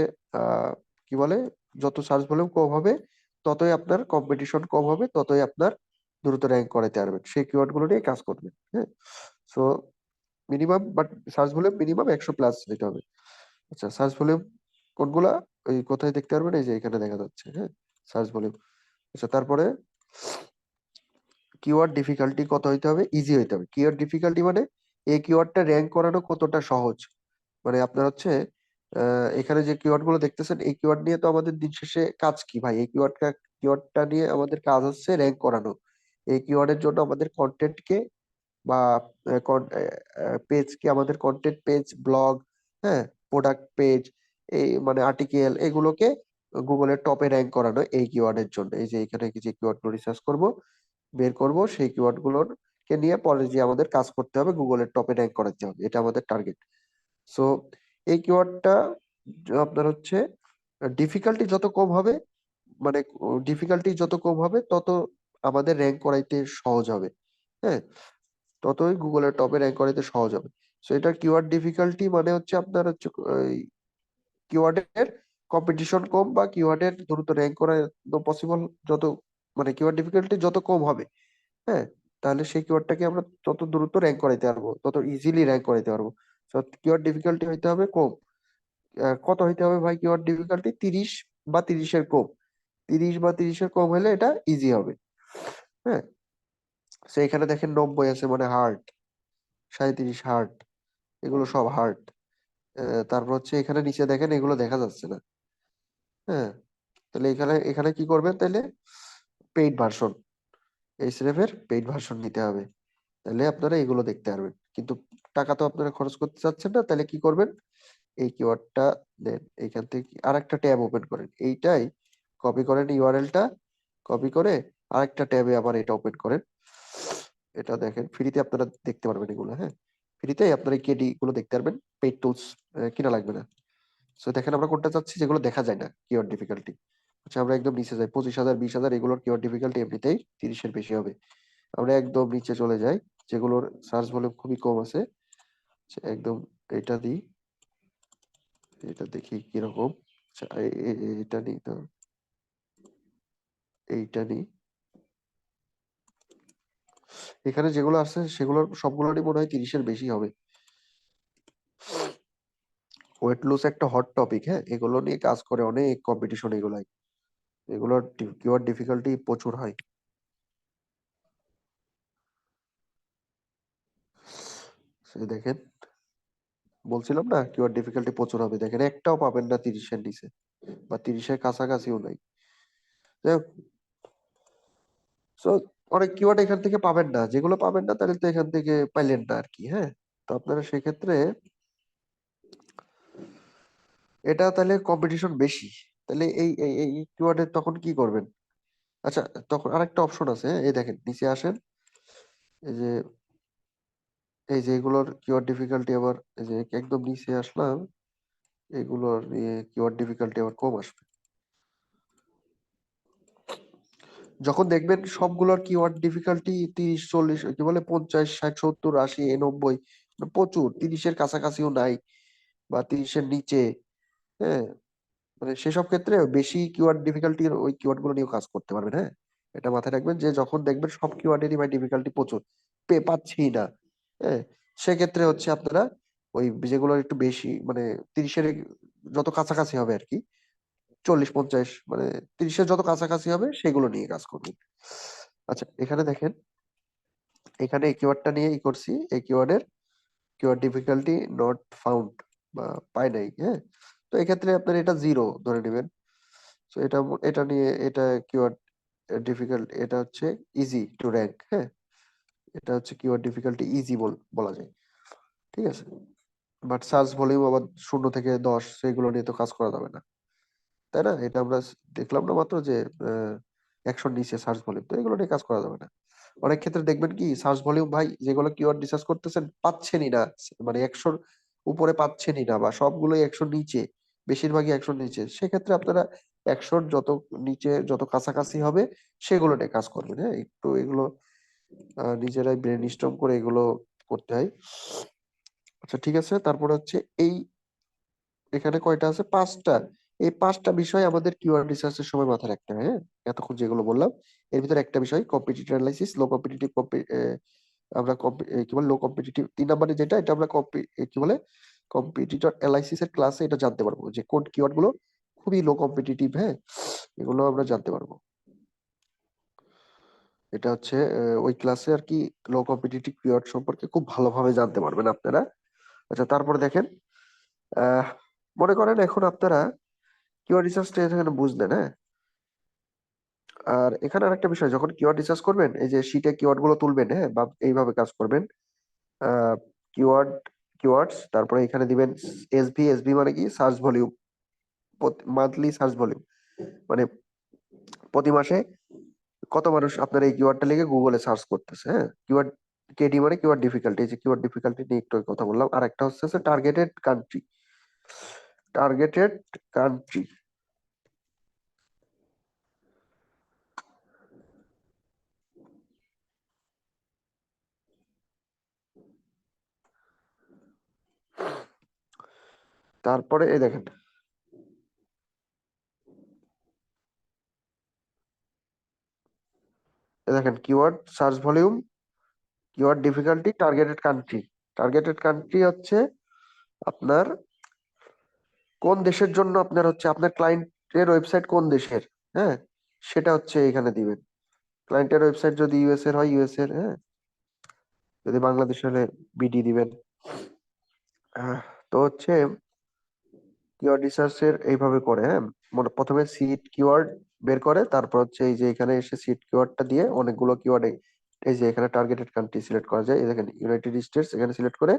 কি বলে, যত সার্চ ভলিউম কম হবে ততই আপনার কম্পিটিশন কম হবে, ততই আপনার দ্রুত র্যাঙ্ক করাইতে পারবেন, সেই কিওয়ার্ড গুলো নিয়ে কাজ করবেন। হ্যাঁ, so minimum, but search volume minimum 100+ হইতে হবে। আচ্ছা, সার্চ ভলিউম কোনগুলা, ওই কোথায় দেখতে পারবেন, এই যে এখানে দেখা যাচ্ছে। হ্যাঁ, সার্চ ভলিউম। আচ্ছা, তারপরে কিওয়ার্ড ডিফিকাল্টি কত হইতে হবে, ইজি হইতে হবে। কিওয়ার্ড ডিফিকাল্টি মানে এই কিওয়ার্ডটা র্যাঙ্ক করানো কতটা সহজ, মানে আপনার হচ্ছে এখানে যে কিওয়ার্ড গুলো দেখতেছেন, এই কিওয়ার্ড নিয়ে তো আমাদের দিন শেষে কাজ কি ভাই, এই কিওয়ার্ডটা নিয়ে আমাদের কাজ হচ্ছে র্যাঙ্ক করানো। এই কিওয়ার্ডের জন্য আমাদের কন্টেন্টকে বা পেজকে, আমাদের কন্টেন্ট পেজ, ব্লগ, হ্যাঁ, প্রোডাক্ট পেজ, এই মানে আর্টিকেল, এগুলোকে গুগলের টপে র্যাঙ্ক করানো এই কিওয়ার্ডের জন্য। এই যে এখানে যে কিওয়ার্ড গুলো রিসার্চ করব, বের করব, সেই কিওয়ার্ড গুলোর কে নিয়ে পরে যে আমাদের কাজ করতে হবে, গুগলের টপে র্যাঙ্ক করাতে হবে, এটা আমাদের টার্গেট। সো এই কিওয়ার্ডটা আপনার হচ্ছে ডিফিকাল্টি যত কম হবে, মানে ডিফিকাল্টি যত কম হবে তত আমাদের র্যাঙ্ক করাইতে সহজ হবে। হ্যাঁ, ততই গুগলের টপে র্যাঙ্ক করাইতে সহজ হবে। সো এটার কিওয়ার্ড ডিফিকাল্টি মানে হচ্ছে আপনার হচ্ছে কিওয়ার্ডের কম্পিটিশন কম, বা কিওয়ার্ডের দ্রুত র্যাঙ্ক করানো পসিবল, যত মানে কিওয়ার্ড ডিফিকাল্টি যত কম হবে, হ্যাঁ, তাহলে সেই কিওয়ার্ডটাকে আমরা তত দ্রুত র্যাঙ্ক করাইতে পারবো, তত ইজিলি র্যাঙ্ক করাইতে পারবো। তো কিওয়ার্ড ডিফিকাল্টি হইতে হবে কম। কত হইতে হবে ভাই কিওয়ার্ড ডিফিকাল্টি? 30 বা 30-এর কম। 30 বা 30-এর কম হলে এটা ইজি হবে। হ্যাঁ, তো এখানে দেখেন 90 আছে, মানে হার্ড। 37 হার্ড, এগুলো সব হার্ড। তারপর হচ্ছে এখানে নিচে দেখেন, এগুলো দেখা যাচ্ছে না। হ্যাঁ, তাহলে এখানে এখানে কি করবেন তাহলে, পেইড ভার্সন, এইচএফ এর পেইড ভার্সন নিতে হবে, তাহলে আপনারা এগুলো দেখতে পারবেন। কিন্তু টাকা তো আপনারা খরচ করতে চাচ্ছেন না, তাহলে কি করবেন, এই কিওয়ার্ডটা দেন, এইখান থেকে আরেকটা ট্যাব ওপেন করেন, এইটাই কপি করেন, ইউআরএলটা কপি করে আরেকটা ট্যাবে আবার এটা ওপেন করেন। এটা দেখেন ফ্রিতে আপনারা দেখতে পারবেন এগুলো। হ্যাঁ, ফ্রিতে আপনারা এই কেডি গুলো দেখতে পারবেন, পেইড টুলস কিনা লাগবে না। সো দেখেন আমরা কোনটা চাচ্ছি, যেগুলো দেখা যায় না কিওয়ার্ড ডিফিকাল্টি। আচ্ছা, আমরা একদম নিচে যাই, 25,000 20,000, এগুলোর কিওয়ার্ড ডিফিকাল্টি এমনিতেই 30-এর বেশি হবে। আমরা একদম নিচে চলে যাই, যেগুলোর সার্চ ভলিউম খুবই কম আছে। আচ্ছা, একদম এটা দিই, এটা দেখি কিরকম। আচ্ছা, এটা নিই তো, এইটা নিই। এখানে যেগুলো আছে সেগুলোর সবগুলোরই মনে হয় 30-এর বেশি হবে। ওয়েট লস একটা হট টপিক, হ্যাঁ, এগুলো নিয়ে কাজ করে অনেক কম্পিটিশন, এগুলাই, এগুলোর কিওয়ার্ড ডিফিকাল্টি প্রচুর হয়। সে দেখেন, বলছিলাম না কিওয়ার্ড ডিফিকাল্টি প্রচুর হবে, দেখেন একটাও পাবেন না 30-এর নিচে, বা 30-এর কাছাকাছিও নাই। যাই হোক, সো অনেক কিওয়ার্ড এখান থেকে পাবেন না, যেগুলো পাবেন না তাহলে তো এখান থেকে পাইলেন না আর কি। হ্যাঁ, তো আপনারা সেক্ষেত্রে এটা তাহলে কম্পিটিশন বেশি, তাহলে এই এই এই কিওয়ার্ডের তখন কি করবেন? আচ্ছা, তখন আরেকটা অপশন আছে, হ্যাঁ, এই দেখেন নিচে আসেন, এই যে এই যে এগুলোর কিওয়ার্ড ডিফিকাল্টি আবার, এই যে একদম নিচে আসলাম, এগুলোর কিওয়ার্ড ডিফিকাল্টি আবার কম আসবে। যখন দেখবেন সবগুলোর কিওয়ার্ড ডিফিকাল্টি 30 40, কি বলে 50 60 70 80 90, প্রচুর, 30-এর কাছাকাছিও নাই, বা 30-এর নিচে। হ্যাঁ, মানে সেসব ক্ষেত্রে বেশি কিওয়ার্ড ডিফিকাল্টির ওই কিওয়ার্ড গুলো নিয়েও কাজ করতে পারবেন। হ্যাঁ, এটা মাথায় রাখবেন যে যখন দেখবেন সব কিওয়ার্ডেরই ভাই ডিফিকাল্টি প্রচুর, পাচ্ছি না, হ্যাঁ, সেক্ষেত্রে হচ্ছে আপনারা ওই যেগুলো একটু বেশি, মানে 30-এর যত কাছাকাছি হবে আর কি, 40 50, মানে 30-এর যত কাছাকাছি হবে সেগুলো নিয়ে কাজ করবেন। আচ্ছা, এখানে দেখেন, এখানে এই কিওয়ার্ডটা নিয়ে করছি, এই কিওয়ার্ডের কিওয়ার্ড ডিফিকাল্টি নট ফাউন্ড, বা পাই নাই। হ্যাঁ, তো এক্ষেত্রে আপনার এটা 0 ধরে নেবেন। তো এটা এটা নিয়ে, এটা কিওয়ার্ড ডিফিকাল্ট, এটা হচ্ছে ইজি টু র্যাঙ্ক। হ্যাঁ, এটা হচ্ছে কিওয়ার্ড ডিফিকাল্টি ইজি বলা যায়। ঠিক আছে, বাট সার্চ ভলিউম আবার 0 থেকে 10, সেগুলো নিয়ে তো কাজ করা যাবে না, তাই না? এটা আমরা দেখলাম না মাত্র যে 100-র নিচে সার্চ ভলিউম, তো এগুলো নিয়ে কাজ করা যাবে না। অনেক ক্ষেত্রে দেখবেন কি, সার্চ ভলিউম ভাই যেগুলো কিওয়ার্ড রিসার্চ করতেছেন পাচ্ছেনই না, মানে 100-র উপরে পাচ্ছেনই না, বা সবগুলোই 100-র নিচে, বেশিরভাগই 100-র নিচে, সেক্ষেত্রে আপনারা 100-র যত নিচে, যত কাছাকাছি হবে সেগুলো নিয়ে কাজ করবেন। হ্যাঁ, একটু এগুলো নিজেরাই ব্রেন স্টর্ম করে এগুলো করতে হয়। আচ্ছা, ঠিক আছে, তারপর হচ্ছে এই এখানে কয়টা আছে? পাঁচটা। এই পাঁচটা বিষয় আমাদের কিওয়ার্ড রিসার্চের সময় মাথায় রাখতে হয়। হ্যাঁ, এতক্ষণ যেগুলো বললাম এর ভিতরে একটা বিষয় কম্পিটিটিভ অ্যানালাইসিস, লো কম্পিটিটিভ, আমরা কি বলে লো কম্পিটিটিভ 3 নম্বরে যেটা, এটা আমরা কি বলে কম্পিটিটর অ্যানালাইসিস এর ক্লাসে এটা জানতে পারবো যে কোন কিওয়ার্ড গুলো খুবই লো কম্পিটিটিভ। হ্যাঁ, এগুলো আমরা জানতে পারবো। এটা হচ্ছে ওই ক্লাসে আর কি লো কম্পিটিটিভ কিওয়ার্ড সম্পর্কে খুব ভালোভাবে জানতে পারবেন আপনারা। আচ্ছা, তারপরে দেখেন, আহ মনে করেন এখন আপনারা কিওয়ার্ড রিসার্চটা এখানে বুঝলেন। হ্যাঁ, আর এখানে আরেকটা বিষয়, যখন কিওয়ার্ড রিসার্চ করবেন এই যে শীটে কিওয়ার্ড গুলো তুলবেন, হ্যাঁ, বা এইভাবে কাজ করবেন। কিওয়ার্ড কিওয়ার্ডস, তারপরে এখানে দিবেন এসভি। এসভি মানে কি? Search volume, monthly search volume, মানে প্রতি মাসে কত মানুষ আপনার এই কিওয়ার্ডটা লিখে গুগলে সার্চ করতেছে। হ্যাঁ, কিওয়ার্ড কেডি মানে কিওয়ার্ড ডিফিকাল্টি, যে কিওয়ার্ড ডিফিকাল্টি নিয়ে একটু কথা বললাম। আর একটা হচ্ছে টার্গেটেড কান্ট্রি। টার্গেটেড কান্ট্রি, তারপরে এই দেখেন, keyword search volume, keyword difficulty, targeted country. Targeted country হচ্ছে আপনার কোন দেশের জন্য আপনার হচ্ছে আপনার ক্লায়েন্টের ওয়েবসাইট কোন দেশের। হ্যাঁ, সেটা হচ্ছে এখানে দিবেন। ক্লায়েন্টের ওয়েবসাইট যদি ইউএস এর হয় ইউএস এর, হ্যাঁ, যদি বাংলাদেশ হলে বিডি দিবেন। আহ, তো হচ্ছে কিওয়ার্ড রিসার্চ এর এইভাবে করে। হ্যাঁ, প্রথমে সিট কিওয়ার্ড বের করে, তারপর হচ্ছে এই যে এখানে এসে সিট কিওয়ার্ডটা দিয়ে অনেকগুলো কিওয়ার্ড, এই যে এখানে টার্গেটেড কান্ট্রি সিলেক্ট করা যায়। এই দেখেন ইউনাইটেড স্টেটস, এখানে সিলেক্ট করে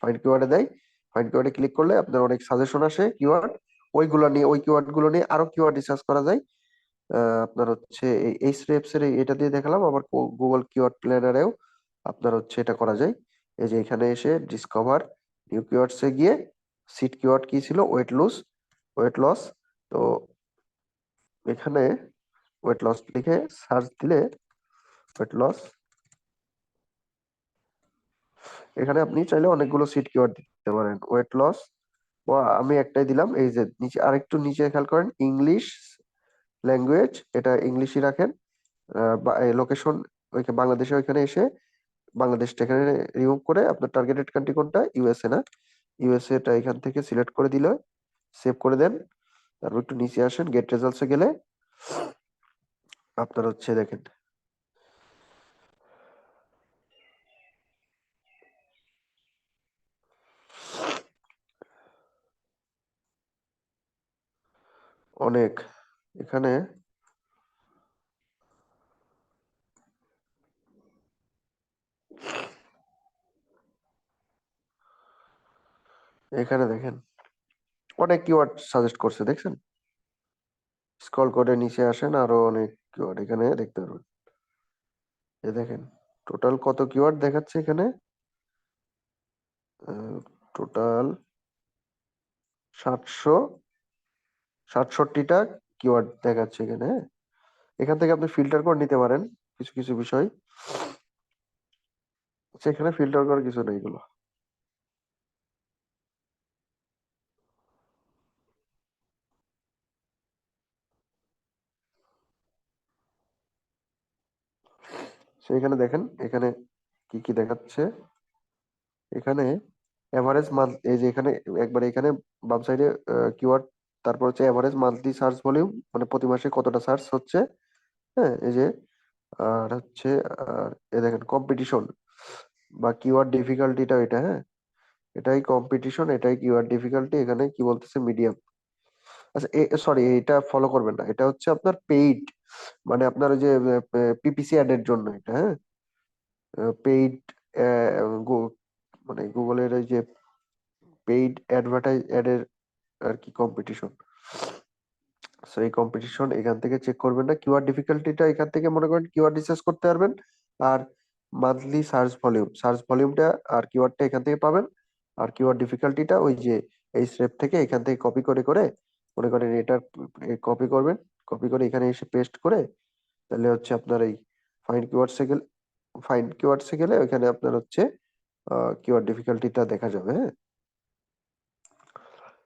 ফাইন্ড কিওয়ার্ডে দেয়। ফাইন্ড কিওয়ার্ডে ক্লিক করলে আপনার অনেক সাজেশন আসে কিওয়ার্ড, ওইগুলো নিয়ে ওই কিওয়ার্ড গুলো নিয়ে আরো কিওয়ার্ড রিসার্চ করা যায়। আপনার হচ্ছে এই স্রেপস এর এটা দিয়ে দেখালাম। আবার গুগল কিওয়ার্ড প্ল্যানারেও আপনার হচ্ছে এটা করা যায়। এই যে এখানে এসে ডিসকভার নিউ কিওয়ার্ডস এ গিয়ে সিট কিওয়ার্ড কি ছিল? Weight loss. তো এখানে ওয়েট লস লিখে সার্চ দিলে ওয়েট লস, এখানে আপনি চাইলে অনেকগুলো সিট কিওয়ার্ড দিতে পারেন। ওয়েট লস, আমি একটাই দিলাম। এই যে নিচে আরেকটু নিচে খেয়াল করেন, ইংলিশ ল্যাঙ্গুয়েজ, এটা ইংলিশই রাখেন। লোকেশন বাংলাদেশে, ওইখানে এসে বাংলাদেশটা এখানে রিমুভ করে আপনার টার্গেটেড কান্ট্রি কোনটা? ইউএসএ না? ইউএসএ টা এখান থেকে সিলেক্ট করে দিলে সেভ করে দেন। তারপর একটু নিচে আসেন, গেট রেজাল্টসে গেলে আপনার হচ্ছে দেখেন অনেক, এখানে এখানে দেখেন অনেক কিওয়ার্ড সাজেস্ট করছে, দেখছেন? স্ক্রল করে নিচে আসেন, আরো অনেক কিওয়ার্ড এখানে দেখতে পারবেন। এই দেখেন টোটাল কত কিওয়ার্ড দেখাচ্ছে এখানে। টোটাল 767টা কিওয়ার্ড দেখাচ্ছে এখানে। হ্যাঁ, এখান থেকে আপনি ফিল্টার করে নিতে পারেন কিছু কিছু বিষয়। আচ্ছা, এখানে ফিল্টার করার কিছু নেই এগুলো। এখানে দেখেন, এখানে কি কি দেখাচ্ছে। এখানে এভারেজ মান্থ, এই যে এখানে একবার এখানে বাম সাইডে কিওয়ার্ড, তারপর হচ্ছে এভারেজ মান্থলি সার্চ ভলিউম, মানে প্রতি মাসে কতটা সার্চ হচ্ছে। হ্যাঁ, এই যে আর হচ্ছে এ দেখেন কম্পিটিশন বা কিওয়ার্ড ডিফিকাল্টিটা এটা। হ্যাঁ, এটাই কম্পিটিশন, এটাই কিওয়ার্ড ডিফিকাল্টি। এখানে কি বলতেছে? মিডিয়াম। আচ্ছা, সরি, এটা ফলো করবেন না, এটা হচ্ছে আপনার পেইড, মানে আপনার ওই যে পিপিসি অ্যাড এর জন্য এটা। হ্যাঁ, পেইড, মানে গুগলের ওই যে পেইড অ্যাড এর আর কি কম্পিটিশন। সো এই কম্পিটিশন এখান থেকে চেক করবেন না। কিওয়ার্ড ডিফিকাল্টিটা এখান থেকে মনে করেন কিওয়ার্ড রিসার্চ করতে পারবেন। আর মান্থলি সার্চ ভলিউমটা আর কিওয়ার্ডটা এখান থেকে পাবেন। আর কিওয়ার্ড ডিফিকাল্টিটা ওই যে এই স্রেপ থেকে এখান থেকে কপি করে করে মনে করেন এটা কপি করবেন। কপি করে এখানে এসে পেস্ট করে, তাহলে হচ্ছে আপনার এই ফাইন্ড কিওয়ার্ডসে গেলে ফাইন্ড কিওয়ার্ডসে গেলে ওইখানে আপনার হচ্ছে কিওয়ার্ড ডিফিকাল্টিটা দেখা যাবে। হ্যাঁ,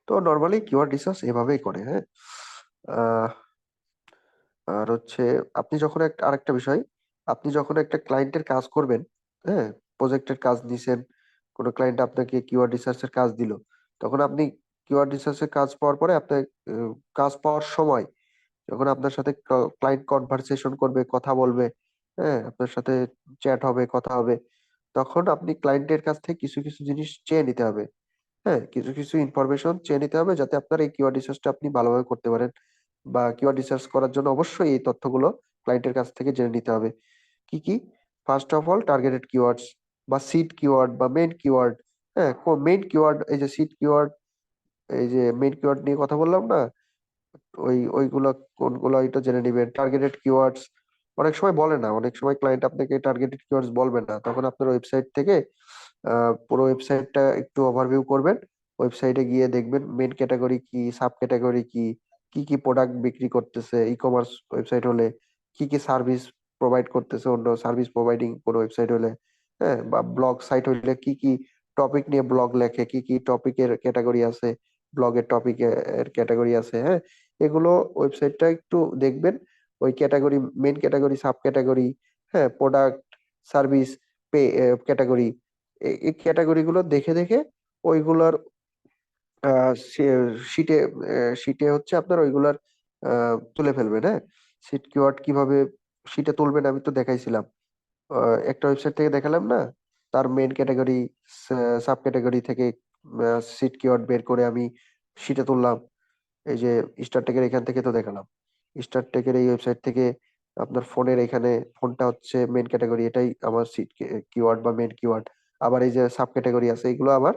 তো নর্মালি কিওয়ার্ড রিসার্চ এভাবেই করে, হ্যাঁ। আহ, আর হচ্ছে আপনি যখন আরেকটা বিষয়, আপনি যখন একটা ক্লায়েন্টের কাজ করবেন, হ্যাঁ, প্রজেক্টের কাজ নিছেন, কোনো ক্লায়েন্ট আপনাকে কিওয়ার্ড রিসার্চের কাজ দিল, তখন আপনি কিওয়ার্ড রিসার্চের কাজ পাওয়ার পরে আপনার কাজ পাওয়ার সময় যখন আপনার সাথে ক্লায়েন্ট কনভারসেশন করবে, কথা বলবে, হ্যাঁ, আপনার সাথে চ্যাট হবে, কথা হবে, তখন আপনি ক্লায়েন্টের কাছ থেকে কিছু কিছু জিনিস চেয়ে নিতে হবে, হ্যাঁ, কিছু কিছু ইনফরমেশন চেয়ে নিতে হবে যাতে আপনার এই কিওয়ার্ড রিসার্চটা আপনি ভালোভাবে করতে পারেন। বা কিওয়ার্ড রিসার্চ করার জন্য অবশ্যই এই তথ্যগুলো ক্লায়েন্টের কাছ থেকে জেনে নিতে হবে। কি কি? First of all targeted keywords বা সিড কিওয়ার্ড বা মেইন কিওয়ার্ড। হ্যাঁ, মেইন কিওয়ার্ড, এই যে সিড কিওয়ার্ড, এই যে মেইন কিওয়ার্ড নিয়ে কথা বললাম না, ওইগুলা কোনগুলো এটা জেনে নিবেন। টার্গেটেড কিওয়ার্ডস অনেক সময় বলে না, অনেক সময় ক্লায়েন্ট আপনাকে টার্গেটেড কিওয়ার্ডস বলবে না, তখন আপনার ওয়েবসাইট থেকে পুরো ওয়েবসাইটটা একটু ওভারভিউ করবেন। ওয়েবসাইটে গিয়ে দেখবেন মেন ক্যাটাগরি কি, সাব ক্যাটাগরি কি, কি কি প্রোডাক্ট বিক্রি করতেছে, ই কমার্স ওয়েবসাইট হলে কি কি সার্ভিস প্রোভাইড করতেছে, অন্য সার্ভিস প্রোভাইডিং কোনো ওয়েবসাইট হলে, হ্যাঁ, বা ব্লগ সাইট হলে কি কি টপিক নিয়ে ব্লগ লেখে, কি কি টপিকের ক্যাটাগরি আছে, ব্লগের টপিকের ক্যাটাগরি আছে, হ্যাঁ, এগুলো ওয়েবসাইটটা একটু দেখবেন। ওই category, main category, sub category, হ্যাঁ, প্রোডাক্ট, সার্ভিস, পে ক্যাটাগরি, এই ক্যাটাগরি গুলো দেখে দেখে ওইগুলার শিটে শিটে হচ্ছে আপনার ওইগুলার তুলে ফেলবেন, হ্যাঁ। শিট কিওয়ার্ড কিভাবে শিটে তুলবেন আমি তো দেখাইছিলাম, একটা ওয়েবসাইট থেকে দেখালাম না, তার মেন ক্যাটাগরি, সাব ক্যাটাগরি থেকে সিট কিওয়ার্ড বের করে আমি শিটে তুললাম। এই যে স্টারটেকের এখান থেকে তো দেখালাম, স্টারটেকের এই ওয়েবসাইট থেকে আপনার ফোনের এখানে, ফোনটা হচ্ছে মেন ক্যাটাগরি, এটাই আমার সিট কিওয়ার্ড বা মেন কিওয়ার্ড। আবার এই যে সাব ক্যাটাগরি আছে, এগুলো আমার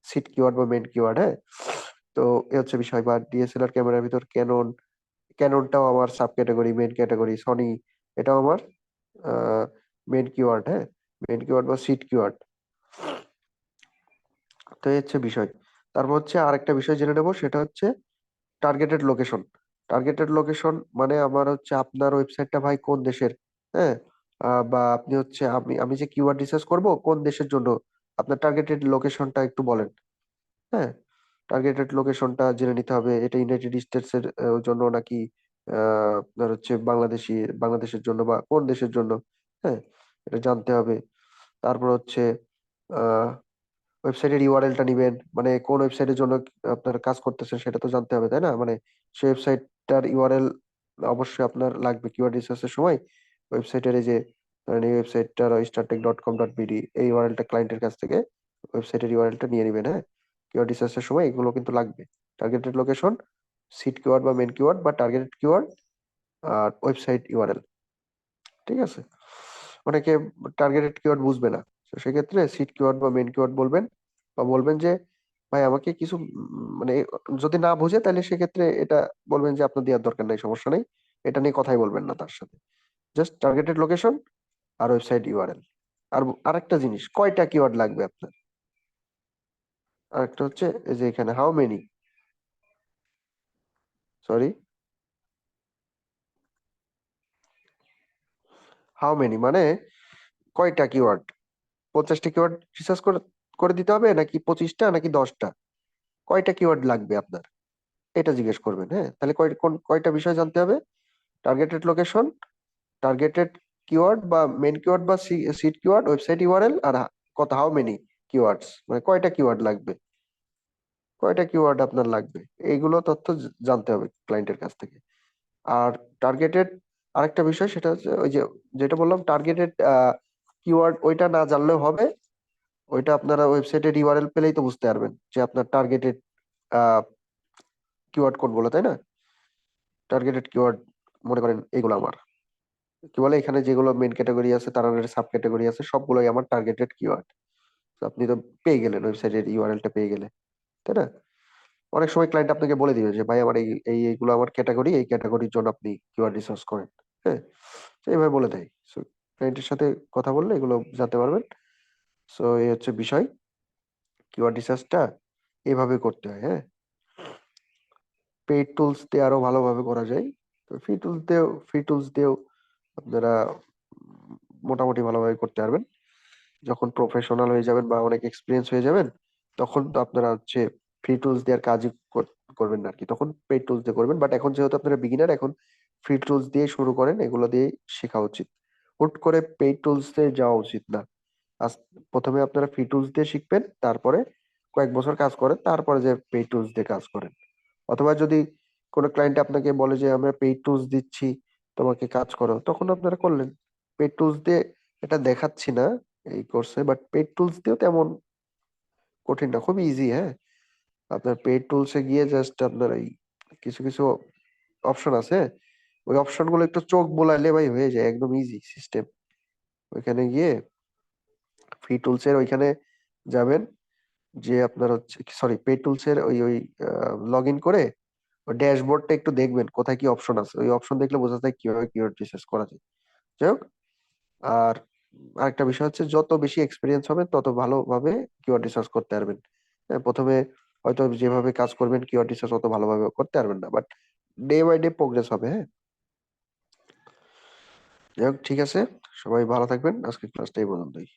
সিট কিওয়ার্ড বা মেন কিওয়ার্ড, হ্যাঁ। তো এ হচ্ছে বিষয়। বা ডিএসএলআর ক্যামেরার ভিতর ক্যানন, ক্যাননটাও আমার sub category, main category. Sony, এটাও আমার মেন কিওয়ার্ড, হ্যাঁ, মেন কিওয়ার্ড বা সিট কিওয়ার্ড। তো এই হচ্ছে বিষয়। তারপর হচ্ছে আরেকটা বিষয় জেনে নেবো, সেটা হচ্ছে টার্গেটেড লোকেশন। টার্গেটেড লোকেশন মানে আমার হচ্ছে আপনার ওয়েবসাইটটা ভাই কোন দেশের, হ্যাঁ, বা আপনি হচ্ছে আমি আমি যে কিওয়ার্ড রিসার্চ করব কোন দেশের জন্য, আপনার টার্গেটেড লোকেশনটা একটু বলেন, হ্যাঁ। টার্গেটেড লোকেশনটা জেনে নিতে হবে, এটা ইউনাইটেড স্টেটস এর জন্য নাকি আপনার হচ্ছে বাংলাদেশের জন্য বা কোন দেশের জন্য, হ্যাঁ, এটা জানতে হবে। তারপর হচ্ছে ওয়েবসাইটের ইউআরএলটা নিবেন, মানে কোন ওয়েবসাইটের জন্য আপনার কাজ করতেছেন সেটা তো জানতে হবে, তাই না? মানে সেই ওয়েবসাইটটার ইউআরএল অবশ্যই আপনার লাগবে কিওয়ার্ড রিসার্চের সময়। ওয়েবসাইটের এই যে ধরেন এই ওয়েবসাইটটা startech.com.bd, এই ইউআরএলটা ক্লায়েন্টের কাছ থেকে ওয়েবসাইটের ইউআরএলটা নিয়ে নিবেন, হ্যাঁ। কিওয়ার্ড রিসার্চের সময় এগুলো কিন্তু লাগবে। টার্গেটেড লোকেশন, সিট কিওয়ার্ড বা মেন কিওয়ার্ড বা টার্গেটেড কিওয়ার্ড, আর ওয়েবসাইট ইউআরএল, ঠিক আছে? অনেকে টার্গেটেড কিওয়ার্ড বুঝবে না, তো সেক্ষেত্রে সিট কিওয়ার্ড বা মেন কিওয়ার্ড বলবেন। বা বলবেন যে ভাই আমাকে কিছু মানে যদি না বুঝে তাহলে সেক্ষেত্রে এটা বলবেন যে আপনার দেওয়ার দরকার নাই, সমস্যা নেই, এটা নিয়ে কথাই বলবেন না তার সাথে। জাস্ট টার্গেটেড লোকেশন আর ওয়েবসাইট ইউআরএল। আর আরেকটা জিনিস, কয়টা কিওয়ার্ড লাগবে আপনার, আরেকটা হচ্ছে এই যে এখানে how many, sorry, how many মানে কয়টা কিওয়ার্ড, 50টা কিওয়ার্ড রিসার্চ করে করে দিতে হবে নাকি 25টা নাকি 10টা, কয়টা কিওয়ার্ড লাগবে আপনার, এটা জিজ্ঞেস করবেন, হ্যাঁ। তাহলে কয়টা বিষয় জানতে হবে? টার্গেটেড লোকেশন, টার্গেটেড কিওয়ার্ড বা মেন কিওয়ার্ড বা সিট কিওয়ার্ড, ওয়েবসাইট ইউআরএল, আর কত, হাউ মেনি কিওয়ার্ডস, মানে কয়টা কিওয়ার্ড লাগবে, কয়টা কিওয়ার্ড আপনার লাগবে, এইগুলো তথ্য জানতে হবে ক্লায়েন্টের কাছ থেকে। আর টার্গেটেড আরেকটা বিষয় সেটা হচ্ছে ওই যে যেটা বললাম টার্গেটেড কিওয়ার্ড, ওইটা না জানলেও হবে, ওইটা আপনারা ওয়েবসাইটের ইউআরএল পেলেই তো বুঝতে পারবেন যে আপনার টার্গেটেড কিওয়ার্ড কোনগুলো, তাই না? টার্গেটেড কিওয়ার্ড মনে করেন এগুলো আমার কি বলে, এখানে যেগুলো মেন ক্যাটাগরি আছে তার সাব ক্যাটাগরি আছে, সবগুলোই আমার টার্গেটেড কিওয়ার্ড। আপনি তো পেয়ে গেলেন ওয়েবসাইটের ইউআরএলটা পেয়ে গেলে, তাই না? অনেক সময় ক্লায়েন্ট আপনাকে বলে দিবে যে ভাই আমার এইগুলো আমার ক্যাটাগরি, এই ক্যাটাগরির জন্য আপনি কিওয়ার্ড রিসার্চ করেন, হ্যাঁ। তো এইভাবে বলে দেয়। সো ক্লায়েন্টের সাথে কথা বললে এগুলো জানতে পারবেন। সো এই হচ্ছে বিষয়, কিওয়ার্ড রিসার্চটা এইভাবে করতে হয়, হ্যাঁ। পেইড টুলস দিয়ে আরো ভালোভাবে করা যায়। তো ফ্রি টুলস দিয়েও আপনারা মোটামুটি ভালোভাবে করতে পারবেন। যখন প্রফেশনাল হয়ে যাবেন বা অনেক এক্সপিরিয়েন্স হয়ে যাবেন, তখন তো আপনারা হচ্ছে ফ্রি টুলস দিয়ে আর কাজই করবেন না আর কি, তখন পেইড টুলস দিয়ে করবেন। বাট এখন যেহেতু আপনারা বিগিনার, এখন ফ্রি টুলস দিয়ে শুরু করেন, এগুলো দিয়ে শেখা উচিত। হুট করে পেইড টুলস এ যাওয়া উচিত না। প্রথমে আপনারা ফ্রি টুলস দিয়ে শিখবেন, তারপরে কয়েক বছর কাজ করেন, তারপরে যে পেইড টুলস দিয়ে কাজ করেন। অথবা যদি কোনো ক্লায়েন্ট আপনাকে বলে যে আমরা পেইড টুলস দিচ্ছি, তোমাকে কাজ করো, তখন আপনারা করলেন। পেইড টুলস দিয়ে এটা দেখাচ্ছি না এই কোর্সে, বাট পেইড টুলস দিয়েও তেমন কঠিন না, খুবই ইজি। হ্যাঁ, আপনার পেইড টুলসে গিয়ে জাস্ট আপনার এই কিছু কিছু অপশন আছে, ওই অপশন গুলো একটু চোখ বোলাইলে ভাই হয়ে যায়, একদম ইজি সিস্টেম। ওইখানে গিয়ে ফ্রি টুলস এর ওইখানে যাবেন, যে আপনার হচ্ছে সরি পেইড টুলস এর ওই ওই লগ ইন করে ওই ড্যাশবোর্ডটা একটু দেখবেন কোথায় কি অপশন আছে, ওই অপশন দেখলে বোঝা যায় কিভাবে কিওয়ার্ড রিসার্চ করা যায়। যাই হোক, আর আরেকটা বিষয় হচ্ছে, যত বেশি এক্সপিরিয়েন্স হবে তত ভালোভাবে কিওয়ার্ড রিসার্চ করতে পারবেন। হ্যাঁ, প্রথমে হয়তো যেভাবে কাজ করবেন কিওয়ার্ড রিসার্চ অত ভালোভাবে করতে পারবেন না, but day by day progress হবে। হ্যাঁ, যাই হোক, ঠিক আছে, সবাই ভালো থাকবেন, আজকে ক্লাসটা এই পর্যন্তই।